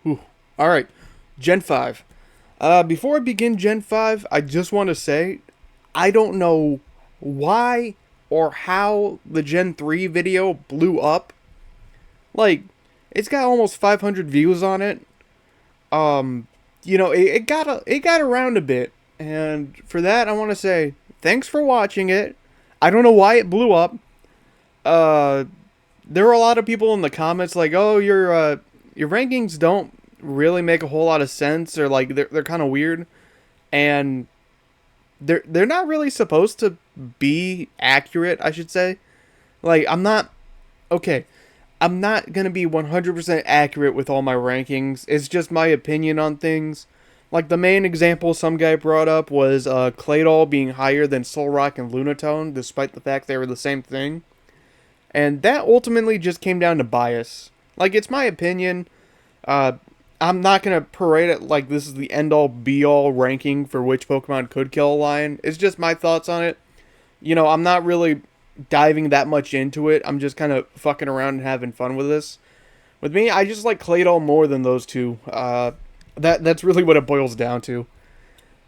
Whew. All right, Gen 5. Before I begin Gen 5, I just want to say I don't know why or how the Gen 3 video blew up. Like, it's got almost 500 views on it. Um, it got around a bit, and for that I want to say thanks for watching it. I don't know why it blew up. Uh, there were a lot of people in the comments like, "Oh, your rankings don't really make a whole lot of sense, or like they're kind of weird," and they're not really supposed to be accurate, I should say. Like, I'm not okay. I'm not gonna be 100% accurate with all my rankings. It's just my opinion on things. Like, the main example some guy brought up was Claydol being higher than Solrock and Lunatone, despite the fact they were the same thing. And that ultimately just came down to bias. Like, it's my opinion. Uh, I'm not gonna parade it like this is the end all be all ranking for which Pokemon could kill a lion. It's just my thoughts on it. I'm not really diving that much into it. I'm just kind of fucking around and having fun with this. With me, I just like Claydol more than those two. That's really what it boils down to.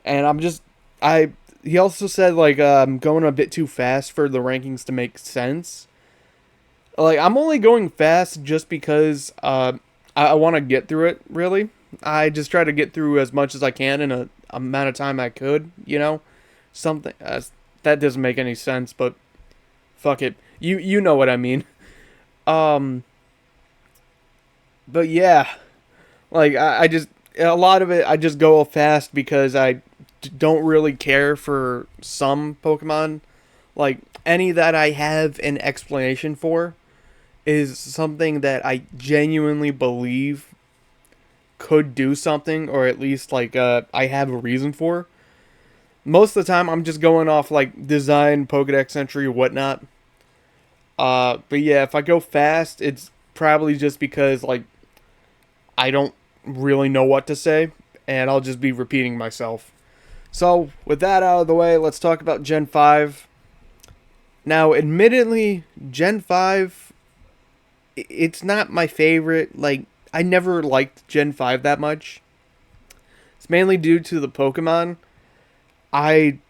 And I'm just I. He also said like I'm going a bit too fast for the rankings to make sense. Like, I'm only going fast just because I want to get through it. Really, I just try to get through as much as I can in a amount of time I could. Something that doesn't make any sense, but fuck it. You know what I mean. Um, but yeah, like I just a lot of it I just go fast because don't really care for some Pokemon. Like, any that I have an explanation for is something that I genuinely believe could do something, or at least like I have a reason for. Most of the time, I'm just going off like design, Pokedex entry, whatnot. But yeah, if I go fast, it's probably just because like I don't really know what to say, and I'll just be repeating myself. So with that out of the way, let's talk about Gen 5. Now, admittedly, Gen 5, it's not my favorite. Like, I never liked Gen 5 that much. It's mainly due to the Pokemon. I,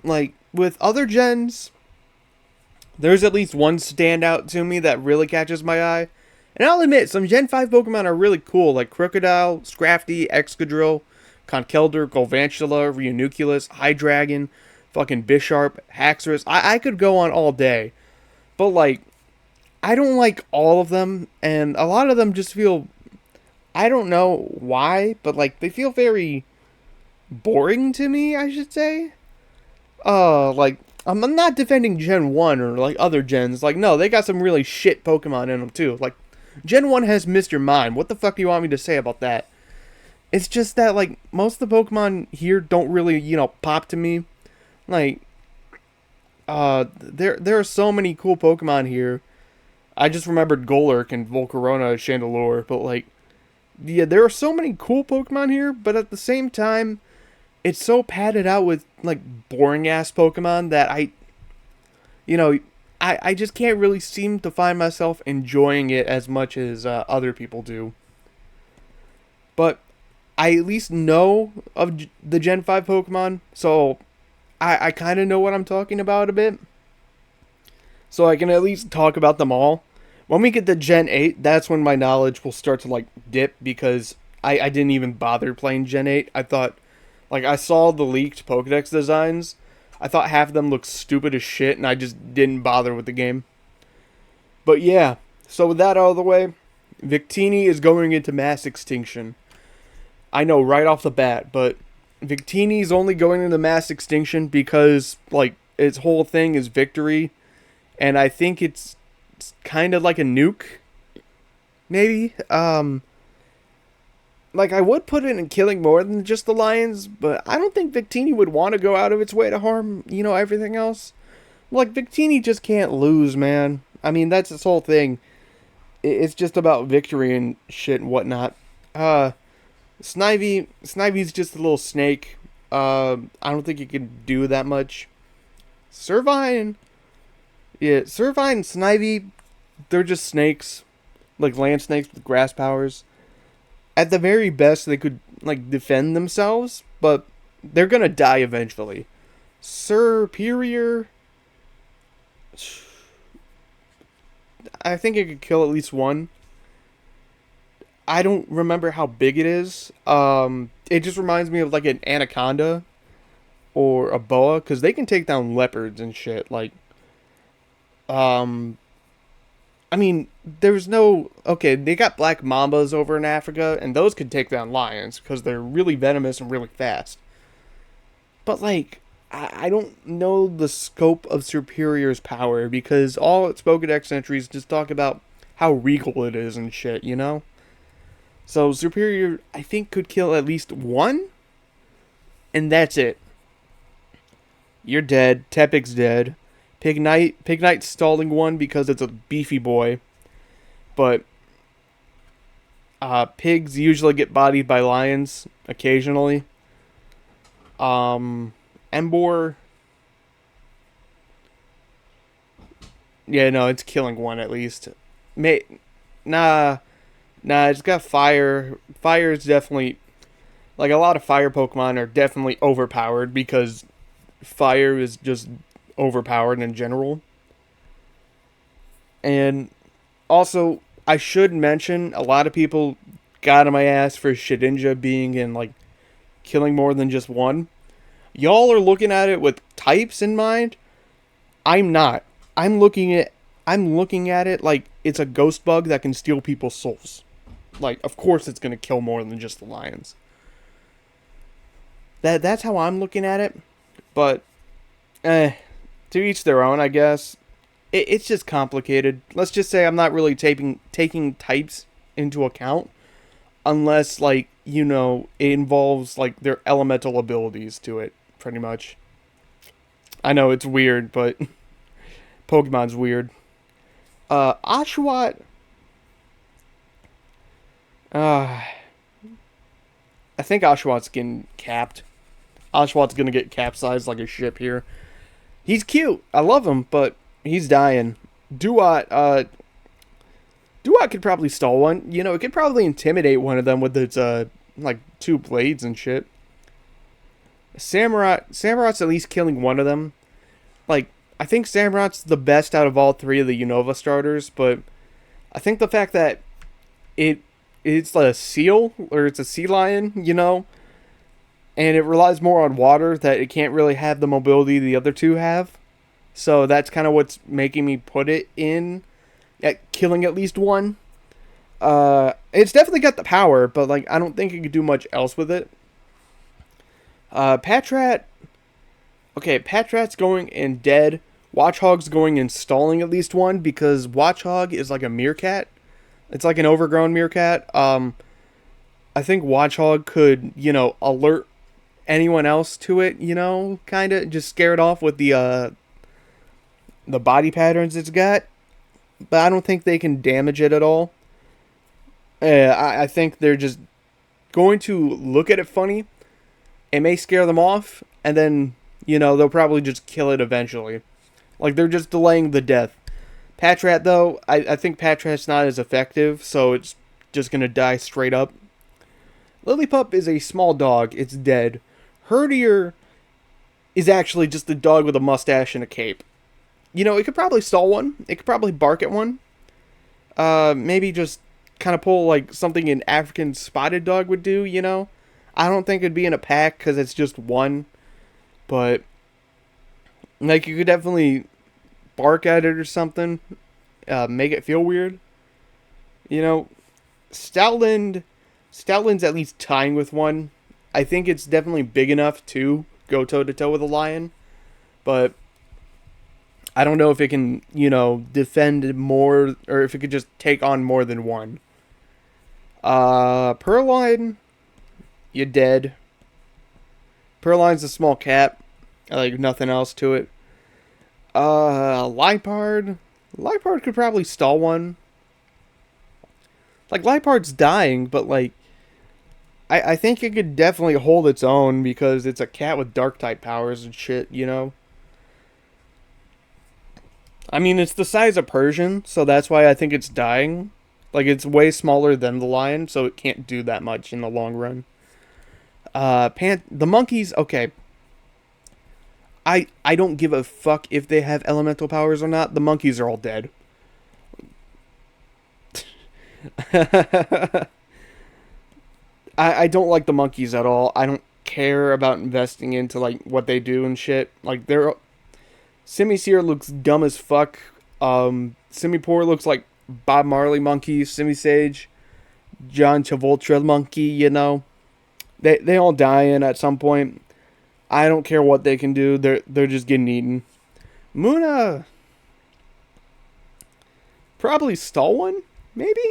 like, with other gens, there's at least one standout to me that really catches my eye. And I'll admit, some Gen 5 Pokemon are really cool, like Crocodile, Scrafty, Excadrill, Conkeldurr, Galvantula, Reuniclus, Hydreigon, fucking Bisharp, Haxorus. I could go on all day. But, like, I don't like all of them, and a lot of them just feel, I don't know why, but like they feel very boring to me, I should say. Like, I'm not defending Gen 1 or like other gens. Like, no, they got some really shit Pokemon in them too. Like, Gen 1 has Mr. Mime. What the fuck do you want me to say about that? It's just that like most of the Pokemon here don't really, pop to me. Like, there are so many cool Pokemon here. I just remembered Golurk and Volcarona Chandelure, but like, yeah, there are so many cool Pokemon here, but at the same time, it's so padded out with like boring ass Pokemon that you know, I just can't really seem to find myself enjoying it as much as other people do. But I at least know of the Gen 5 Pokemon, so I kind of know what I'm talking about a bit. So I can at least talk about them all. When we get to Gen 8, that's when my knowledge will start to like dip because I didn't even bother playing Gen 8. I thought, like, I saw the leaked Pokedex designs. I thought half of them looked stupid as shit, and I just didn't bother with the game. But yeah, so with that out of the way, Victini is going into mass extinction. I know right off the bat, but Victini is only going into mass extinction because, like, its whole thing is victory, and I think it's kind of like a nuke, maybe. Like, I would put it in killing more than just the lions, but I don't think Victini would want to go out of its way to harm, everything else. Like, Victini just can't lose, man. I mean, that's its whole thing. It's just about victory and shit and whatnot. Snivy's just a little snake. I don't think he can do that much. Servine, yeah, Servine and Snivy, they're just snakes, like land snakes with grass powers. At the very best, they could like defend themselves, but they're gonna die eventually. Superior, I think it could kill at least one. I don't remember how big it is. It just reminds me of like an anaconda or a boa because they can take down leopards and shit. Like, um, I mean, there's no okay. They got black mambas over in Africa, and those could take down lions because they're really venomous and really fast. But like, I don't know the scope of Superior's power because all its Pokedex entries just talk about how regal it is and shit. You know. So Superior, I think, could kill at least one, and that's it. You're dead. Tepig's dead. Pignite's stalling one because it's a beefy boy, but pigs usually get bodied by lions occasionally. Embor, yeah, no, it's killing one at least. May, nah, it's got fire. Fire is definitely like a lot of fire Pokemon are definitely overpowered because fire is just overpowered in general. And also, I should mention a lot of people got on my ass for Shedinja being in like killing more than just one. Y'all are looking at it with types in mind. I'm not. I'm looking at it like it's a ghost bug that can steal people's souls. Like, of course it's gonna kill more than just the lions. That's how I'm looking at it. But to each their own, I guess. It's just complicated. Let's just say I'm not really taking types into account unless like, you know, it involves like their elemental abilities to it, pretty much. I know it's weird, but Pokemon's weird. Oshawott, uh I think Oshawott's getting capped. Oshawott's gonna get capsized like a ship here. He's cute. I love him, but he's dying. Duat, Duat could probably stall one. You know, it could probably intimidate one of them with its like two blades and shit. Samurot's at least killing one of them. Like, I think Samurot's the best out of all three of the Unova starters, but I think the fact that it's a seal or it's a sea lion, you know, and it relies more on water that it can't really have the mobility the other two have. So that's kind of what's making me put it in at killing at least one. It's definitely got the power, but like I don't think it could do much else with it. Patrat. Okay, Patrat's going in dead. Watchog's going in stalling at least one because Watchog is like a meerkat. It's like an overgrown meerkat. I think Watchog could, you know, alert anyone else to it, you know, kind of just scare it off with the body patterns it's got. But I don't think they can damage it at all. I think they're just going to look at it funny. It may scare them off, and then, you know, they'll probably just kill it eventually. Like, they're just delaying the death. Patrat, though, I think Patrat's not as effective, so it's just going to die straight up. Lillipup is a small dog. It's dead. Herdier is actually just a dog with a mustache and a cape. You know, it could probably stall one. It could probably bark at one. Maybe just kind of pull, like, something an African spotted dog would do, you know? I don't think it'd be in a pack because it's just one. But, like, you could definitely bark at it or something. Make it feel weird. You know, Stoutland's at least tying with one. I think it's definitely big enough to go toe-to-toe with a lion. But I don't know if it can, you know, defend more, or if it could just take on more than one. Purrloin, you're dead. Purrloin's a small cat. Like, nothing else to it. Liepard could probably stall one. Like, Liepard's dying, but, like, I think it could definitely hold its own because it's a cat with dark-type powers and shit, you know? I mean, it's the size of Persian, so that's why I think it's dying. Like, it's way smaller than the lion, so it can't do that much in the long run. The monkeys, okay. I don't give a fuck if they have elemental powers or not. The monkeys are all dead. I don't like the monkeys at all. I don't care about investing into like what they do and shit. Like they're Simisear looks dumb as fuck. Simipour looks like Bob Marley monkey. Simisage, John Travolta monkey. You know, they all die in at some point. I don't care what they can do. They're just getting eaten. Munna probably stall one, maybe.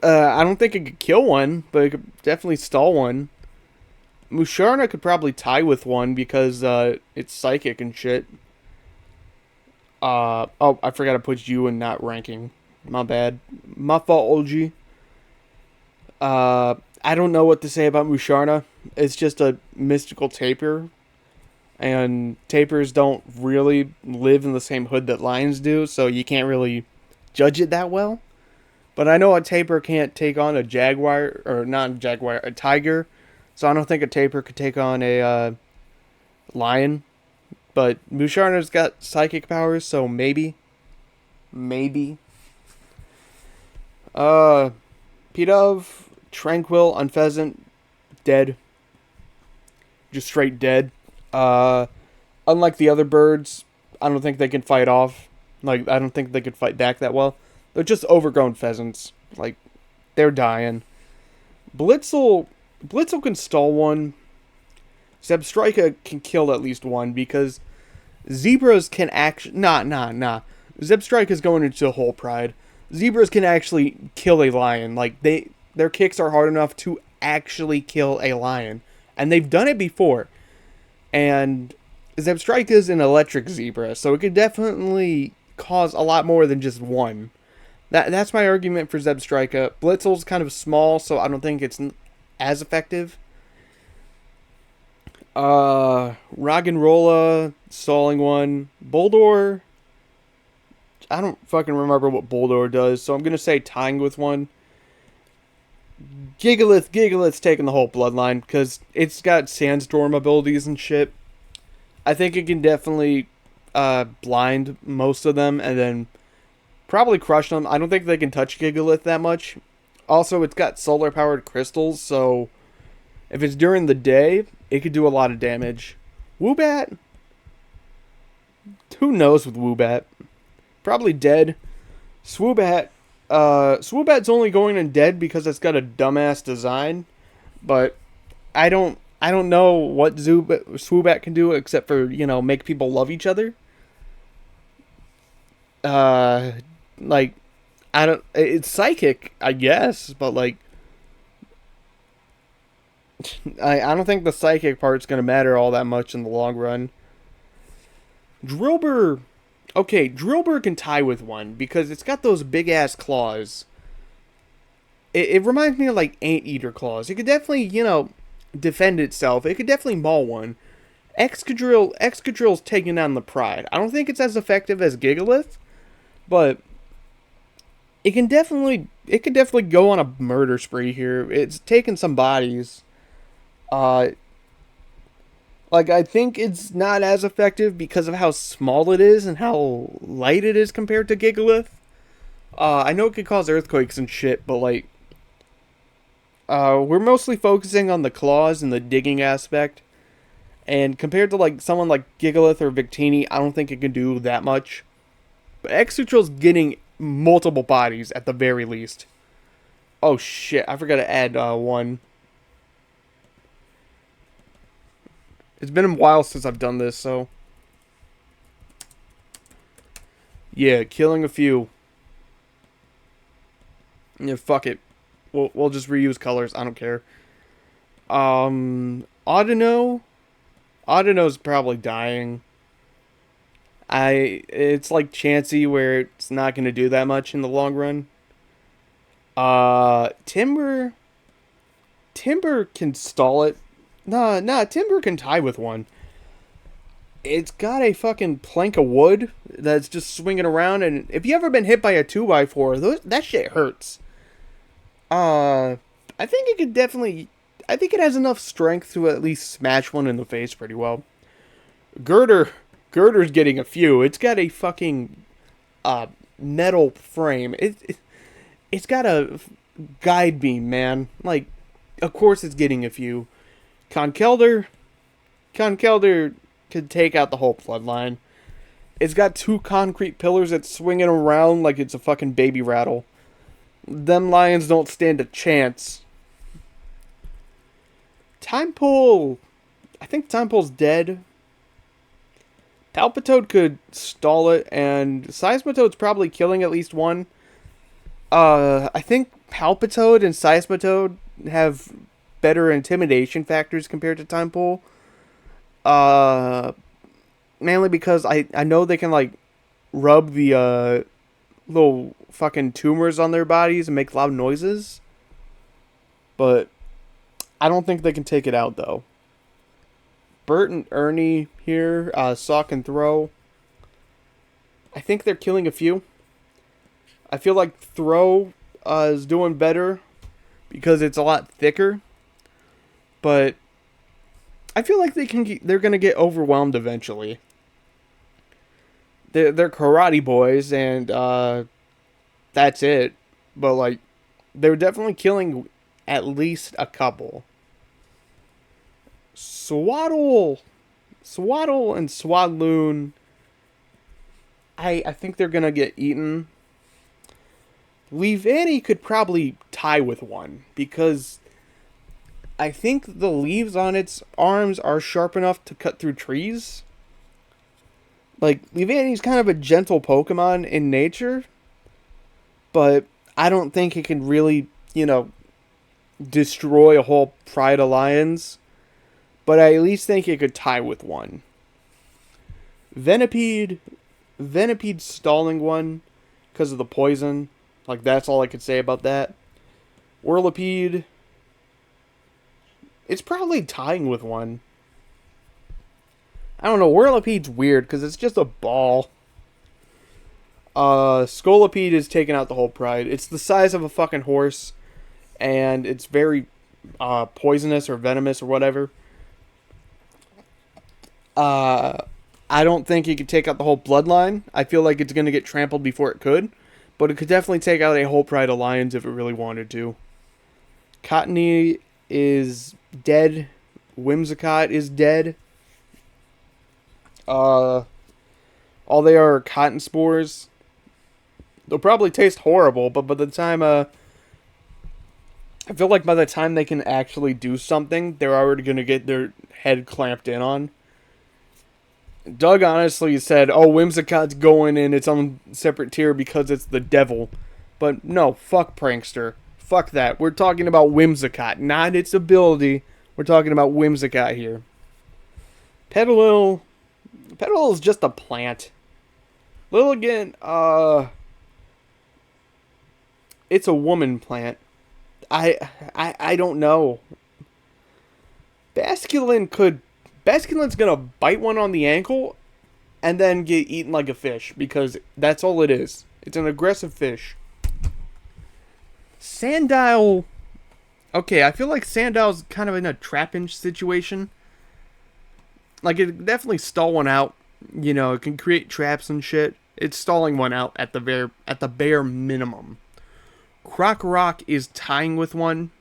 I don't think it could kill one, but it could definitely stall one. Musharna could probably tie with one because it's psychic and shit. Oh, I forgot to put you in not ranking. My bad. My fault, OG. I don't know what to say about Musharna. It's just a mystical tapir. And tapirs don't really live in the same hood that lions do, so you can't really judge it that well. But I know a tapir can't take on a jaguar, or not a jaguar, a tiger. So I don't think a tapir could take on a lion. But Musharna's got psychic powers, so maybe. Maybe. Pidove, Tranquil, Unpheasant, dead. Just straight dead. Unlike the other birds, I don't think they can fight off. Like, I don't think they could fight back that well. They're just overgrown pheasants. Like, they're dying. Blitzel can stall one. Zebstrika can kill at least one because zebras can actually... Nah. Zebstrika's going into whole pride. Zebras can actually kill a lion. Like, their kicks are hard enough to actually kill a lion. And they've done it before. And Zebstrika is an electric zebra, so it could definitely cause a lot more than just one. That's my argument for Zebstrika. Blitzel's kind of small, so I don't think it's as effective. Roggenrola, stalling one. Boldore, I don't fucking remember what Boldore does, so I'm going to say tying with one. Gigalith's taking the whole bloodline, because it's got Sandstorm abilities and shit. I think it can definitely blind most of them, and then probably crush them. I don't think they can touch Gigalith that much. Also, it's got solar-powered crystals, so if it's during the day, it could do a lot of damage. Woobat? Who knows with Woobat? Probably dead. Swoobat. Swoobat's only going in dead because it's got a dumbass design, but I don't know what Swoobat can do except for, make people love each other. Like, it's psychic, I guess, but like, I don't think the psychic part's gonna matter all that much in the long run. Drillbur, okay, Drillbur can tie with one because it's got those big ass claws. It reminds me of like Anteater claws. It could definitely, defend itself. It could definitely maul one. Excadrill's taking down the Pride. I don't think it's as effective as Gigalith, but it could definitely go on a murder spree here. It's taking some bodies. Like, I think it's not as effective because of how small it is and how light it is compared to Gigalith. I know it could cause earthquakes and shit, but like, we're mostly focusing on the claws and the digging aspect. And compared to like someone like Gigalith or Victini, I don't think it can do that much. But Excadrill's getting multiple bodies at the very least. Oh shit, I forgot to add one. It's been a while since I've done this, so... Yeah, killing a few. Yeah, fuck it. We'll just reuse colors, I don't care. Audino? Audino's probably dying. It's like Chansey where it's not going to do that much in the long run. Timber can stall it. Nah, Timber can tie with one. It's got a fucking plank of wood that's just swinging around, and if you ever been hit by a 2x4, that shit hurts. Uh, I think it could definitely. I think it has enough strength to at least smash one in the face pretty well. Girder, Girder's getting a few. It's got a fucking metal frame. It's got a guide beam, man. Like, of course it's getting a few. Conkelder, Conkelder could take out the whole bloodline. It's got two concrete pillars that's swinging around like it's a fucking baby rattle. Them lions don't stand a chance. Time Pool, I think Time Pool's dead. Palpitoad could stall it, and Seismitoad's probably killing at least one. I think Palpitoad and Seismitoad have better intimidation factors compared to Time Pool. Uh, Mainly because I know they can like rub the little fucking tumors on their bodies and make loud noises. But I don't think they can take it out though. Bert and Ernie here, Sock and Throw. I think they're killing a few. I feel like Throw is doing better because it's a lot thicker. But I feel like they're gonna get overwhelmed eventually. They're karate boys, and that's it. But like, they're definitely killing at least a couple. Swaddle, Swaddle, and Swadloon. I think they're gonna get eaten. Leavanny could probably tie with one because I think the leaves on its arms are sharp enough to cut through trees. Like, Leavanny's kind of a gentle Pokemon in nature, but I don't think it can really, destroy a whole Pride Alliance. But I at least think it could tie with one. Venipede, Venipede's stalling one because of the poison. Like, that's all I could say about that. Whirlipede, it's probably tying with one. I don't know, Whirlipede's weird because it's just a ball. Scolipede is taking out the whole Pride. It's the size of a fucking horse, and it's very poisonous or venomous or whatever. I don't think it could take out the whole bloodline. I feel like it's going to get trampled before it could, but it could definitely take out a whole Pride Alliance if it really wanted to. Cottony is dead. Whimsicott is dead. All they are cotton spores. They'll probably taste horrible, but by the time, I feel like by the time they can actually do something, they're already going to get their head clamped in on. Doug honestly said, oh, Whimsicott's going in its own separate tier because it's the devil. But no, fuck Prankster. Fuck that. We're talking about Whimsicott, not its ability. We're talking about Whimsicott here. Petalil is just a plant. Lilligant, it's a woman plant. I don't know. Basculin's gonna bite one on the ankle and then get eaten like a fish because that's all it is. It's an aggressive fish. Sandile. Okay, I feel like Sandile's kind of in a trap-inch situation. Like, it definitely stall one out. It can create traps and shit. It's stalling one out at the bare minimum. Krokorok is tying with one,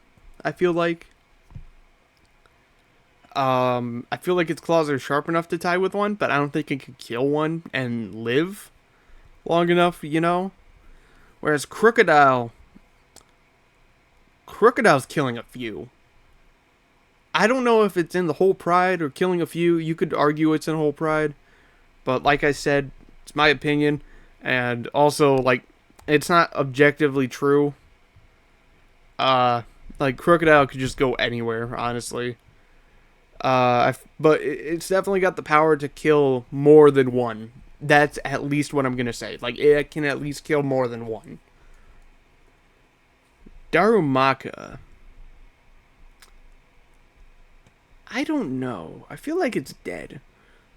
I feel like. I feel like its claws are sharp enough to tie with one, but I don't think it could kill one and live long enough, Whereas Crocodile's killing a few. I don't know if it's in the whole Pride or killing a few. You could argue it's in whole Pride. But like I said, it's my opinion. And also, like, it's not objectively true. Like, Crocodile could just go anywhere, honestly. But it's definitely got the power to kill more than one. That's at least what I'm going to say. Like, it can at least kill more than one. Darumaka. I don't know. I feel like it's dead.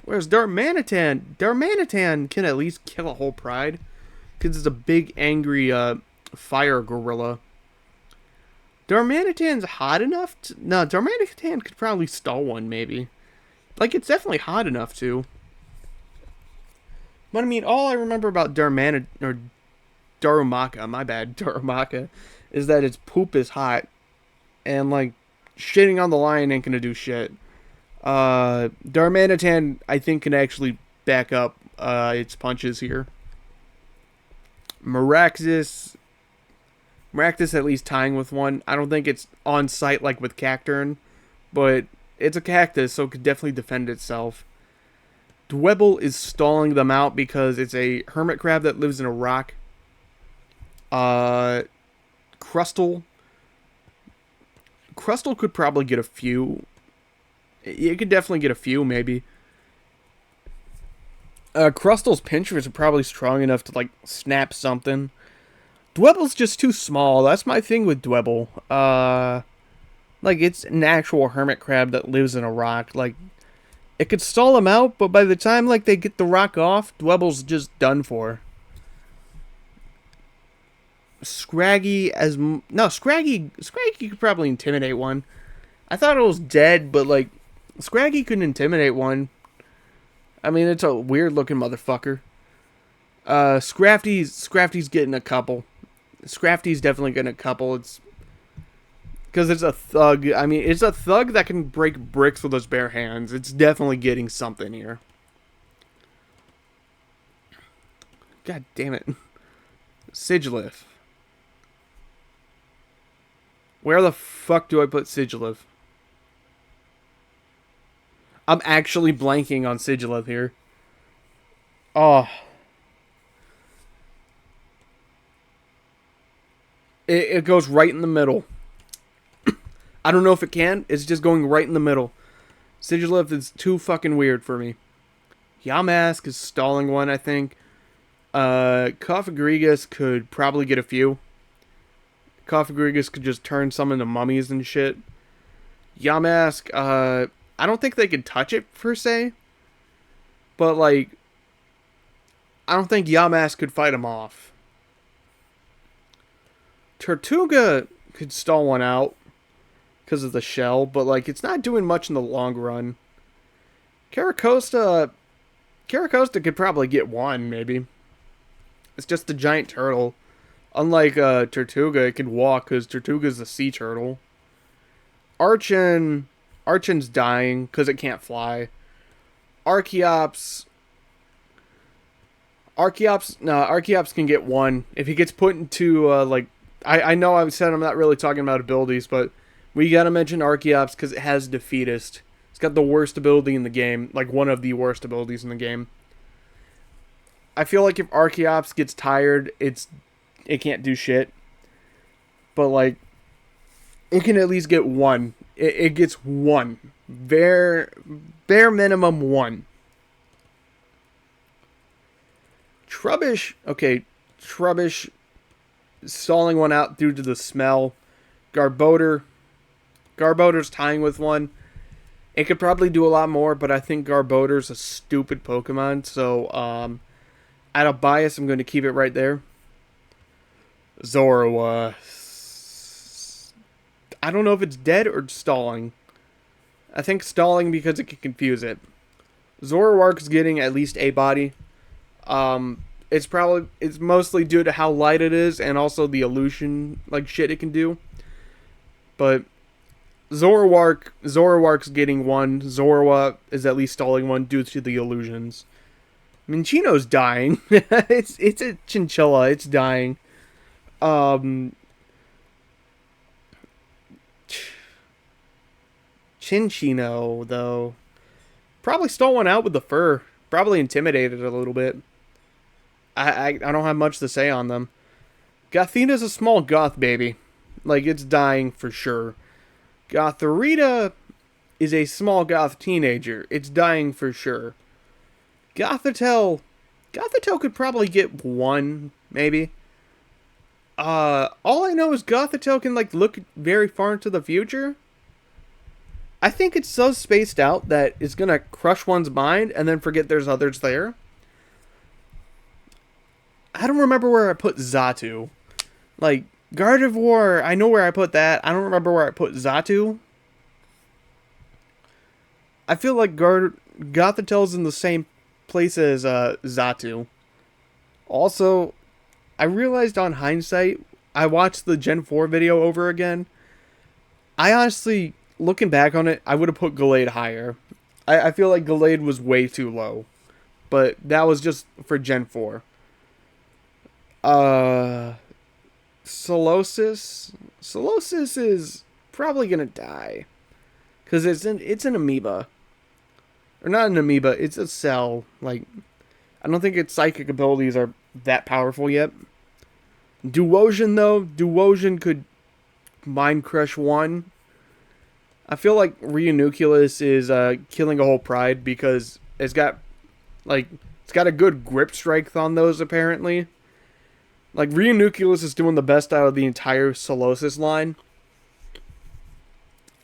Whereas Darmanitan can at least kill a whole pride. Because it's a big, angry, fire gorilla. Darmanitan's hot enough to... No, Darmanitan could probably stall one, maybe. Like, it's definitely hot enough to. But I mean, all I remember about Darumaka, my bad, Darumaka, is that its poop is hot. And, like, shitting on the lion ain't gonna do shit. Darmanitan, I think, can actually back up its punches here. Miraxis at least tying with one. I don't think it's on site like with Cacturn, but it's a cactus, so it could definitely defend itself. Dwebble is stalling them out because it's a hermit crab that lives in a rock. Crustle could probably get a few. It could definitely get a few, maybe. Crustle's pinchers are probably strong enough to, like, snap something. Dwebble's just too small. That's my thing with Dwebble. Like, it's an actual hermit crab that lives in a rock. Like, it could stall them out, but by the time, like, they get the rock off, Dwebble's just done for. Scraggy could probably intimidate one. I thought it was dead, but, like, Scraggy could intimidate one. I mean, it's a weird-looking motherfucker. Scrafty's getting a couple. Scrafty's definitely getting a couple. It's because it's a thug. I mean, it's a thug that can break bricks with his bare hands. It's definitely getting something here. God damn it. Sigilyph. Where the fuck do I put Sigilyph? I'm actually blanking on Sigilyph here. Oh. It goes right in the middle. I don't know if it can. It's just going right in the middle. Sigilyph is too fucking weird for me. Yamask is stalling one, I think. Coffagrigus could probably get a few. Coffagrigus could just turn some into mummies and shit. Yamask, I don't think they could touch it, per se. But, like, I don't think Yamask could fight him off. Tortuga could stall one out because of the shell, but, like, it's not doing much in the long run. Caracosta could probably get one, maybe. It's just a giant turtle. Unlike Tortuga, it can walk because Tortuga's a sea turtle. Archon's dying because it can't fly. Archeops can get one. If he gets put into, like... I know I said I'm not really talking about abilities, but we gotta mention Archeops because it has Defeatist. It's got the worst ability in the game. Like, one of the worst abilities in the game. I feel like if Archeops gets tired, it can't do shit. But, like, it can at least get one. It gets one. Bare minimum one. Trubbish. Okay, Trubbish stalling one out due to the smell. Garbodor's tying with one. It could probably do a lot more, but I think Garbodor's a stupid Pokemon, so out of bias, I'm going to keep it right there. Zorua. I don't know if it's dead or stalling. I think stalling because it can confuse it. Zoroark's getting at least a body. It's mostly due to how light it is and also the illusion like shit it can do. But Zoroark's getting one. Zorua is at least stalling one due to the illusions. Minchino's dying. it's a chinchilla. It's dying. Chinchino, though, probably stole one out with the fur. Probably intimidated a little bit. I don't have much to say on them. Gothita's a small goth baby. Like, it's dying for sure. Gothorita is a small goth teenager. It's dying for sure. Gothitelle could probably get one, maybe. All I know is Gothitelle can, like, look very far into the future. I think it's so spaced out that it's gonna crush one's mind and then forget there's others there. I don't remember where I put Xatu. Like, Gardevoir, I know where I put that. I don't remember where I put Xatu. I feel like Gothitel's in the same place as Xatu. Also, I realized on hindsight, I watched the Gen 4 video over again. I honestly, looking back on it, I would have put Gallade higher. I feel like Gallade was way too low. But that was just for Gen 4. Solosis. Solosis is probably gonna die. Because it's an amoeba. Or not an amoeba, it's a cell. Like, I don't think its psychic abilities are that powerful yet. Duosion, though, Duosion could Mind Crush 1. I feel like Reuniclus is killing a whole pride because it's got a good grip strength on those apparently. Like Reuniclus is doing the best out of the entire Solosis line.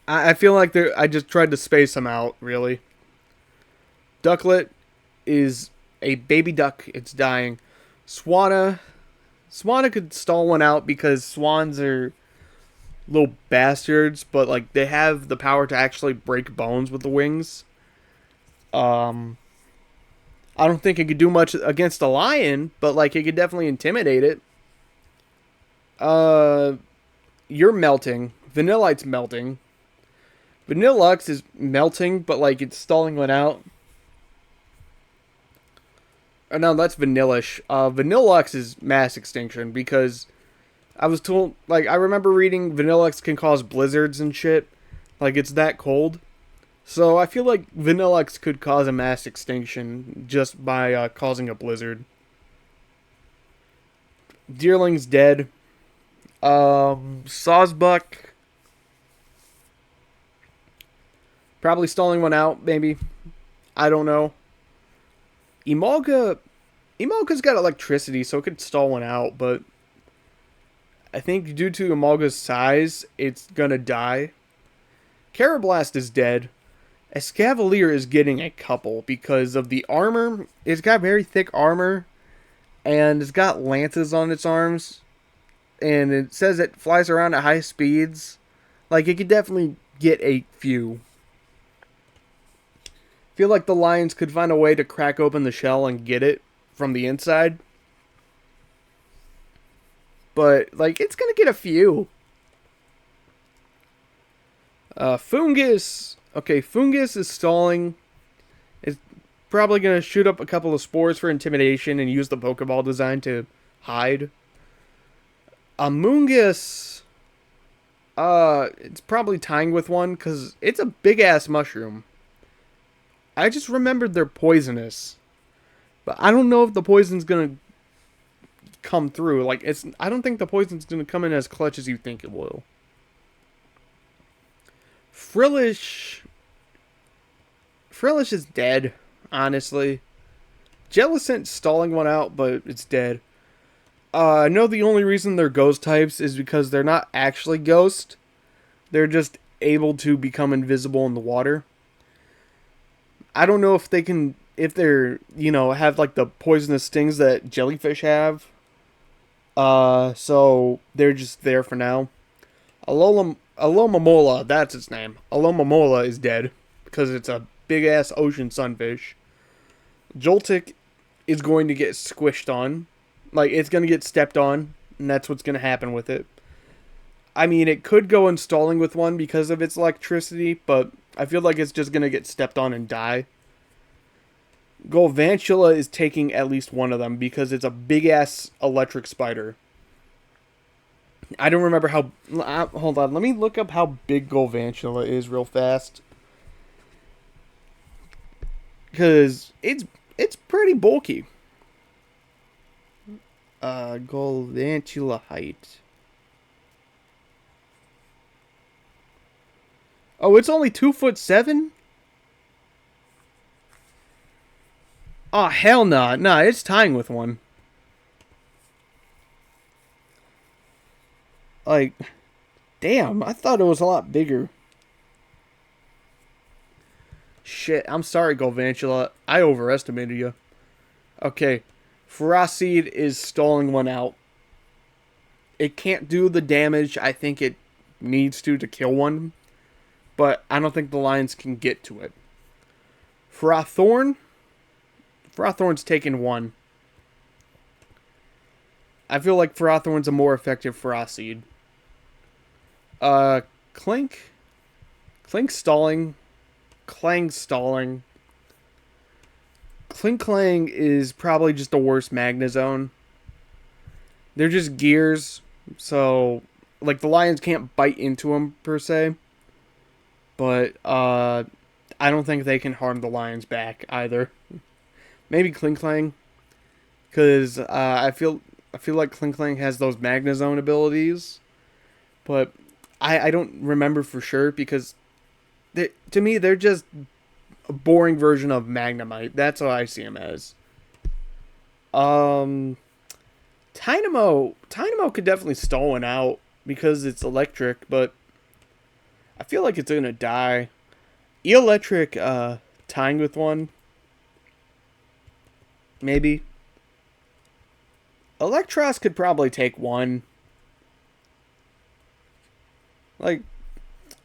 I feel like I just tried to space them out really. Ducklet is a baby duck. It's dying. Swanna could stall one out because swans are little bastards, but like they have the power to actually break bones with the wings. I don't think it could do much against a lion, but like it could definitely intimidate it. You're melting. Vanillite's melting. Vanillux is melting, but like it's stalling one out. Oh no, that's Vanillish. Vanillux is mass extinction because I was told, like, I remember reading Vanillux can cause blizzards and shit. Like, it's that cold. So I feel like Vanillux could cause a mass extinction just by causing a blizzard. Deerling's dead. Sawsbuck. Probably stalling one out, maybe. I don't know. Emolga's got electricity, so it could stall one out, but I think due to Emolga's size, it's gonna die. Carablast is dead. Escavalier is getting a couple because of the armor. It's got very thick armor, and it's got lances on its arms, and it says it flies around at high speeds. Like, it could definitely get a few. Feel like the lions could find a way to crack open the shell and get it from the inside. But, like, it's gonna get a few. Fungus. Okay, Fungus is stalling. It's probably gonna shoot up a couple of spores for intimidation and use the Pokeball design to hide. Amoonguss. It's probably tying with one because it's a big ass mushroom. I just remembered they're poisonous. But I don't know if the poison's gonna come through. Like, I don't think the poison's gonna come in as clutch as you think it will. Frillish is dead, honestly. Jellicent's stalling one out, but it's dead. I know the only reason they're ghost types is because they're not actually ghost. They're just able to become invisible in the water. I don't know if they're, have like the poisonous stings that jellyfish have. So they're just there for now. Alomomola, that's its name. Alomomola is dead because it's a big ass ocean sunfish. Joltik is going to get squished on. Like, it's going to get stepped on, and that's what's going to happen with it. I mean, it could go installing with one because of its electricity, but I feel like it's just going to get stepped on and die. Golvantula is taking at least one of them because it's a big-ass electric spider. I don't remember how... hold on, let me look up how big Golvantula is real fast. Because it's pretty bulky. Golvantula height. Oh, it's only 2'7"? Oh, hell no. Nah, it's tying with one. Like, damn, I thought it was a lot bigger. Shit, I'm sorry, Galvantula. I overestimated you. Okay, Ferocity is stalling one out. It can't do the damage I think it needs to kill one, but I don't think the Lions can get to it. Ferrothorn? Ferrothorn's taken one. I feel like Ferrothorn's a more effective Ferocity. Clink? Clink stalling. Clang stalling. Clink Clang is probably just the worst Magnezone. They're just gears, so like the Lions can't bite into them per se. But I don't think they can harm the Lions back either. Maybe Clink Clang, because I feel like Clink Clang has those Magnezone abilities, but I don't remember for sure because to me they're just a boring version of Magnemite. That's what I see them as. Tynamo could definitely stall one out because it's electric, but I feel like it's gonna die. Electric tying with one. Maybe. Electros could probably take one. Like,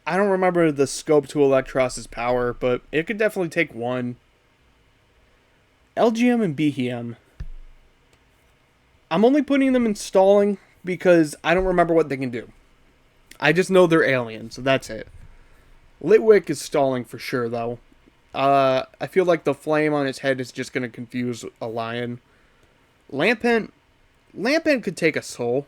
I don't remember the scope to Electros's power, but it could definitely take one. LGM and Behem. I'm only putting them in stalling because I don't remember what they can do. I just know they're aliens, so that's it. Litwick is stalling for sure, though. I feel like the flame on its head is just going to confuse a lion. Lampent could take a soul.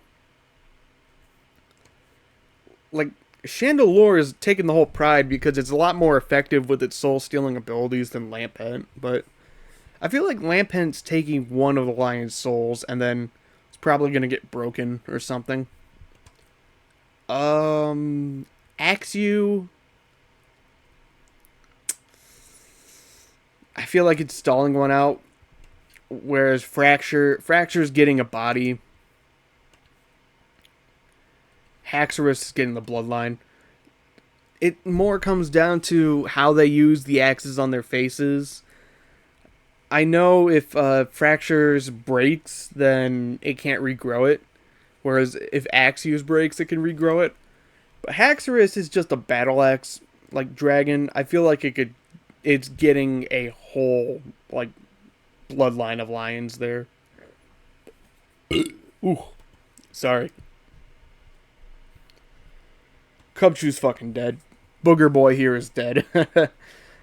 Like, Chandelure is taking the whole pride because it's a lot more effective with its soul-stealing abilities than Lampent, but I feel like Lampent's taking one of the lion's souls and then it's probably going to get broken or something. Axew, I feel like it's stalling one out, whereas Fracture's getting a body. Haxorus is getting the bloodline. It more comes down to how they use the axes on their faces. I know if Fractures breaks, then it can't regrow it. Whereas if Axews breaks, it can regrow it. But Haxorus is just a battle axe, like dragon. I feel like it's getting a whole, like, bloodline of lions there. Ooh. Sorry. Cubchoo's fucking dead. Booger Boy here is dead.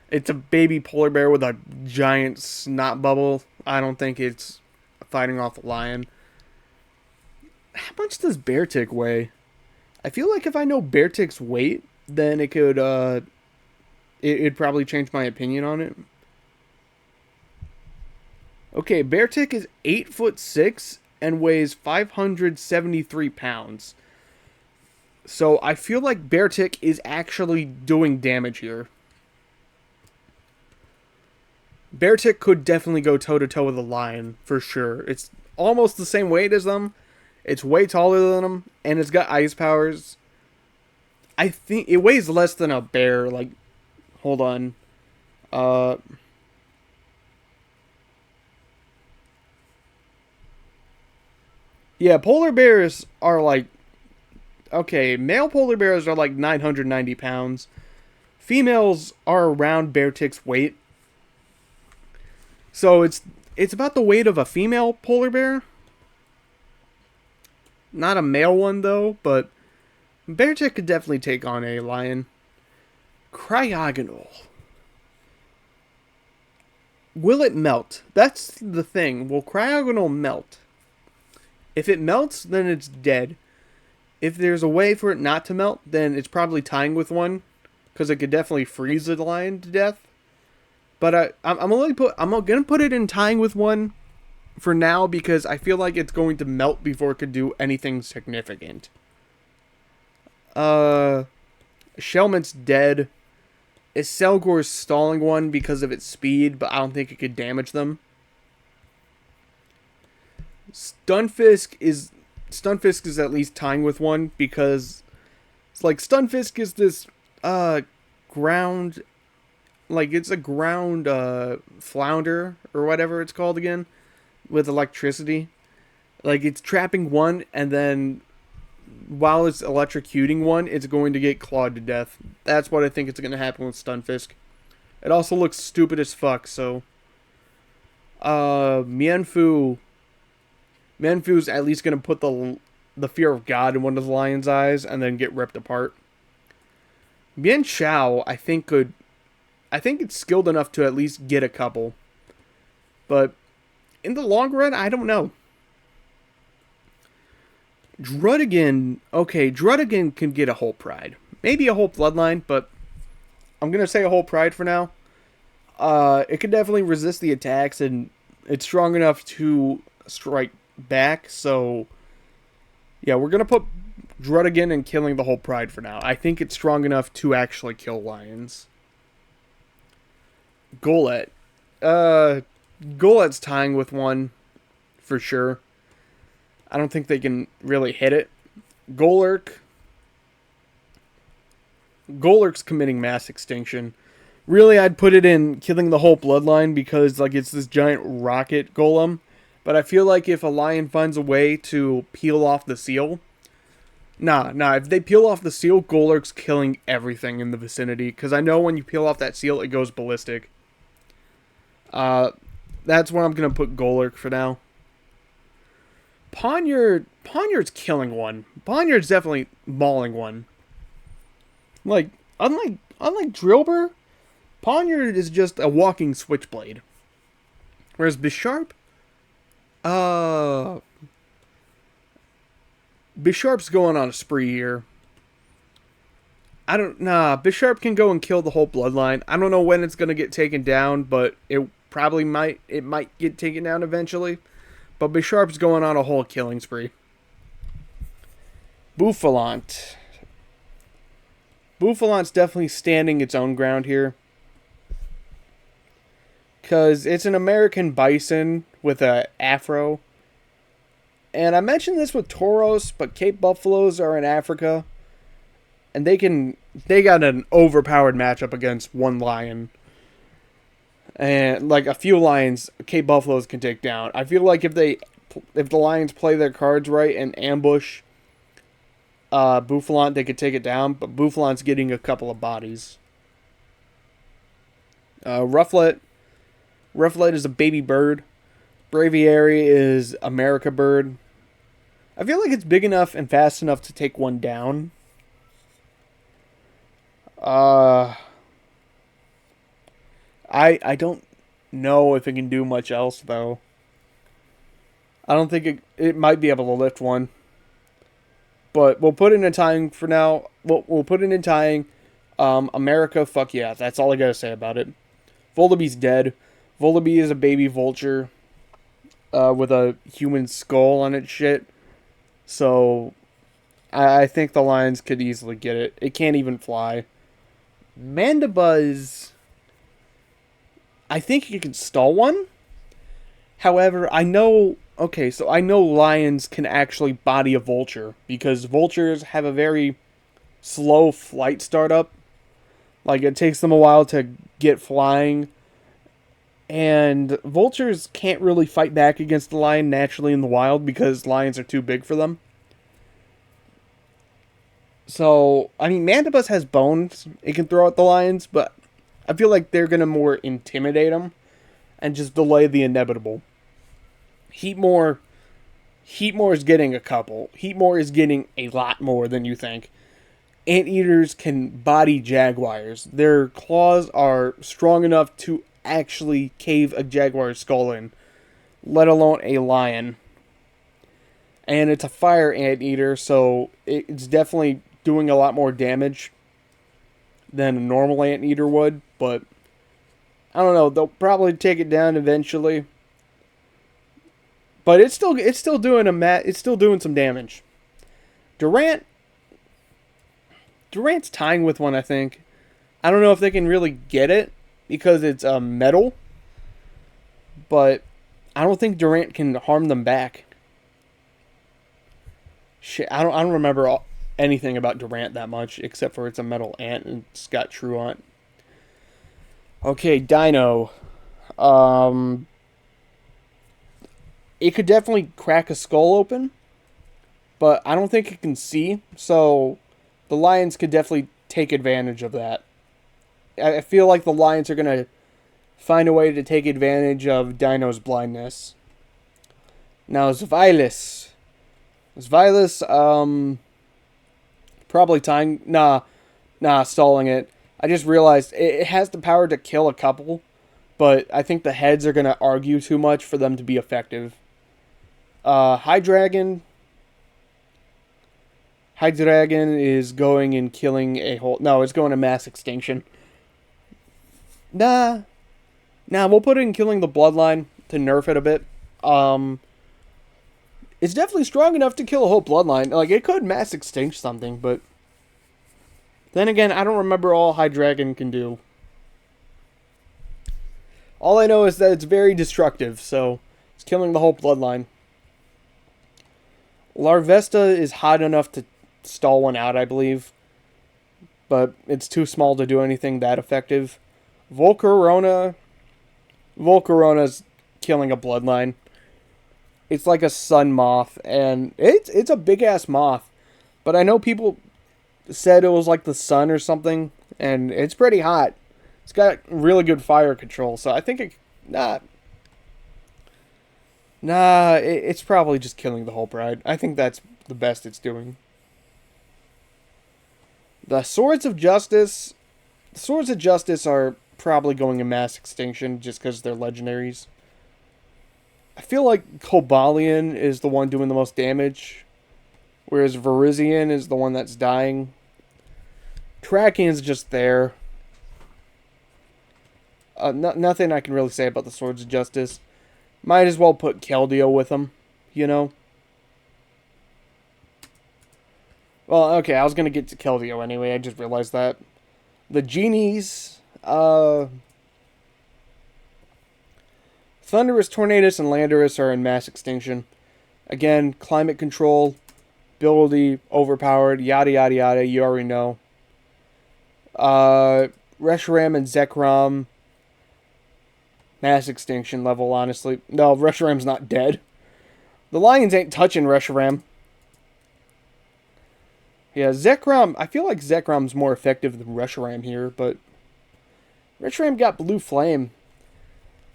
It's a baby polar bear with a giant snot bubble. I don't think it's fighting off a lion. How much does Beartic weigh? I feel like if I know Beartic's weight, then it could, it'd probably change my opinion on it. Okay, Beartic is 8'6" and weighs 573 pounds. So I feel like Beartic is actually doing damage here. Beartic could definitely go toe-to-toe with a lion, for sure. It's almost the same weight as them. It's way taller than them, and it's got ice powers. I think it weighs less than a bear. Like, hold on. Yeah, polar bears are like... Okay, male polar bears are like 990 pounds. Females are around Beartic's weight. So it's about the weight of a female polar bear. Not a male one, though, but Beartic could definitely take on a lion. Cryogonal. Will it melt? That's the thing. Will Cryogonal melt? If it melts, then it's dead. If there's a way for it not to melt, then it's probably tying with one, because it could definitely freeze a lion to death. But I'm gonna put it in tying with one for now because I feel like it's going to melt before it could do anything significant. Shelmet's dead. Iselgore's stalling one because of its speed, but I don't think it could damage them. Stunfisk is at least tying with one because it's like Stunfisk is this ground, like it's a ground flounder or whatever it's called again with electricity. Like it's trapping one, and then while it's electrocuting one, it's going to get clawed to death. That's what I think is going to happen with Stunfisk. It also looks stupid as fuck. So, Mienfoo Mienfoo's at least going to put the fear of God in one of the lion's eyes and then get ripped apart. Mienshao, I think it's skilled enough to at least get a couple. But in the long run, I don't know. Druddigan, okay, Druddigan can get a whole pride. Maybe a whole bloodline, but I'm going to say a whole pride for now. It can definitely resist the attacks, and it's strong enough to strike back, so yeah, we're going to put Druddigan and killing the whole pride for now. I think it's strong enough to actually kill lions. Golett. Golett's tying with one, for sure. I don't think they can really hit it. Golurk's committing mass extinction. Really, I'd put it in killing the whole bloodline because like it's this giant rocket golem. But I feel like if a lion finds a way to peel off the seal... Nah, if they peel off the seal, Golurk's killing everything in the vicinity. Because I know when you peel off that seal, it goes ballistic. That's where I'm going to put Golurk for now. Poniard's killing one. Poniard's definitely mauling one. Like, unlike Drillbur, Poniard is just a walking switchblade. Whereas Bisharp, Bisharp's going on a spree here. Bisharp can go and kill the whole bloodline. I don't know when it's gonna get taken down, but it might get taken down eventually. But Bisharp's going on a whole killing spree. Bouffalant. Bouffalant's definitely standing its own ground here. Because it's an American bison with a afro. And I mentioned this with Tauros, but Cape Buffaloes are in Africa. And they got an overpowered matchup against one lion. And like a few lions, Cape Buffaloes can take down. I feel like if the lions play their cards right and ambush Bouffalant, they could take it down. But Bouffalant's getting a couple of bodies. Rufflet is a baby bird. Braviary is America bird. I feel like it's big enough and fast enough to take one down. I don't know if it can do much else, though. I don't think it might be able to lift one. But we'll put it in tying for now. We'll put it in tying. America, fuck yeah. That's all I gotta say about it. Volbee's dead. Volbee is a baby vulture with a human skull on its shit. So I think the lions could easily get it. It can't even fly. Mandibuzz, I think you can stall one. However, I know lions can actually body a vulture because vultures have a very slow flight startup. Like, it takes them a while to get flying. And vultures can't really fight back against the lion naturally in the wild because lions are too big for them. So, I mean, Mandibuzz has bones. It can throw out the lions, but I feel like they're going to more intimidate them and just delay the inevitable. Heatmore is getting a couple. Heatmore is getting a lot more than you think. Anteaters can body jaguars. Their claws are strong enough to actually cave a jaguar's skull in, let alone a lion. And it's a fire anteater, so it's definitely doing a lot more damage than a normal anteater would, but I don't know, they'll probably take it down eventually. But it's still doing some damage. Durant's tying with one, I think. I don't know if they can really get it because it's metal, but I don't think Durant can harm them back. Shit, I don't remember anything about Durant that much except for it's a metal ant and it's got Truant. Okay, Dino. Um, it could definitely crack a skull open, but I don't think it can see. So the lions could definitely take advantage of that. I feel like the lions are gonna find a way to take advantage of Dino's blindness. Now Zvylus. Zvylus, probably tying. Nah, stalling it. I just realized it has the power to kill a couple, but I think the heads are gonna argue too much for them to be effective. Hydreigon. Hydreigon is going and killing a whole. No, it's going to mass extinction. Nah, we'll put it in killing the bloodline to nerf it a bit. Um, it's definitely strong enough to kill a whole bloodline. Like it could mass extinct something, but then again, I don't remember all Hydreigon can do. All I know is that it's very destructive, so it's killing the whole bloodline. Larvesta is hot enough to stall one out, I believe, but it's too small to do anything that effective. Volcarona. Volcarona's killing a bloodline. It's like a sun moth, and it's a big ass moth. But I know people said it was like the sun or something, and it's pretty hot. It's got really good fire control, so I think it's probably just killing the whole bride. I think that's the best it's doing. The Swords of Justice. The Swords of Justice are probably going to mass extinction just because they're legendaries. I feel like Cobalion is the one doing the most damage, whereas Virizion is the one that's dying. Trakian's just there. Nothing I can really say about the Swords of Justice. Might as well put Keldeo with them, you know? Well, okay, I was going to get to Keldeo anyway, I just realized that. The Genies, Thundurus, Tornadus, and Landorus are in mass extinction. Again, climate control, ability, overpowered, yada yada yada, you already know. Reshiram and Zekrom, mass extinction level, honestly. No, Reshiram's not dead. The lions ain't touching Reshiram. Yeah, Zekrom, I feel like Zekrom's more effective than Reshiram here, but Reshiram got Blue Flame.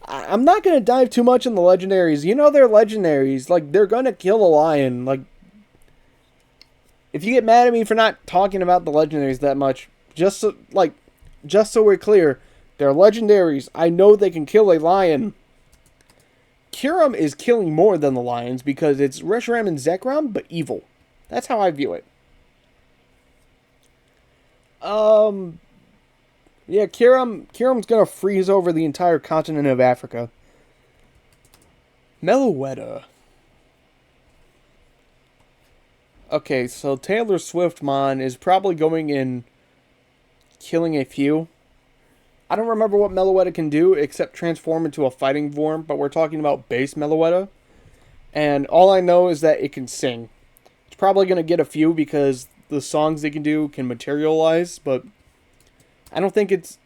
I'm not going to dive too much in the legendaries. You know they're legendaries. Like, they're going to kill a lion. Like, if you get mad at me for not talking about the legendaries that much, just so we're clear, they're legendaries. I know they can kill a lion. Kyurem is killing more than the lions because it's Reshiram and Zekrom, but evil. That's how I view it. Yeah, Kyurem's gonna freeze over the entire continent of Africa. Meloetta. Okay, so Taylor Swiftmon is probably going in killing a few. I don't remember what Meloetta can do except transform into a fighting form, but we're talking about base Meloetta. And all I know is that it can sing. It's probably going to get a few because the songs they can do can materialize, but I don't think it's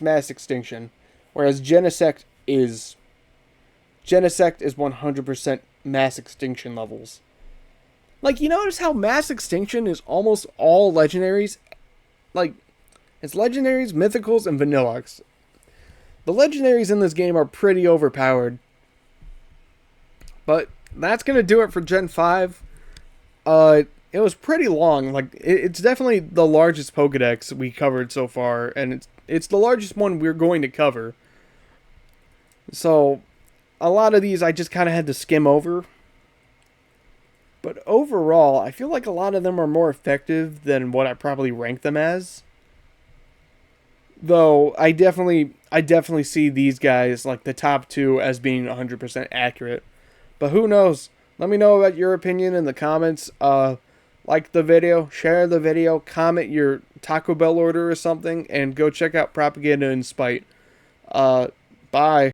mass extinction. Whereas Genesect is 100% mass extinction levels. Like, you notice how mass extinction is almost all legendaries? Like, it's legendaries, mythicals, and vanilluxe. The legendaries in this game are pretty overpowered. But that's going to do it for Gen 5. It was pretty long. Like, it's definitely the largest Pokedex we covered so far. And it's the largest one we're going to cover. So, a lot of these I just kind of had to skim over. But overall, I feel like a lot of them are more effective than what I probably rank them as. Though I definitely see these guys, like the top two, as being 100% accurate. But who knows? Let me know about your opinion in the comments. Like the video, share the video, comment your Taco Bell order or something, and go check out Propaganda in Spite. Bye.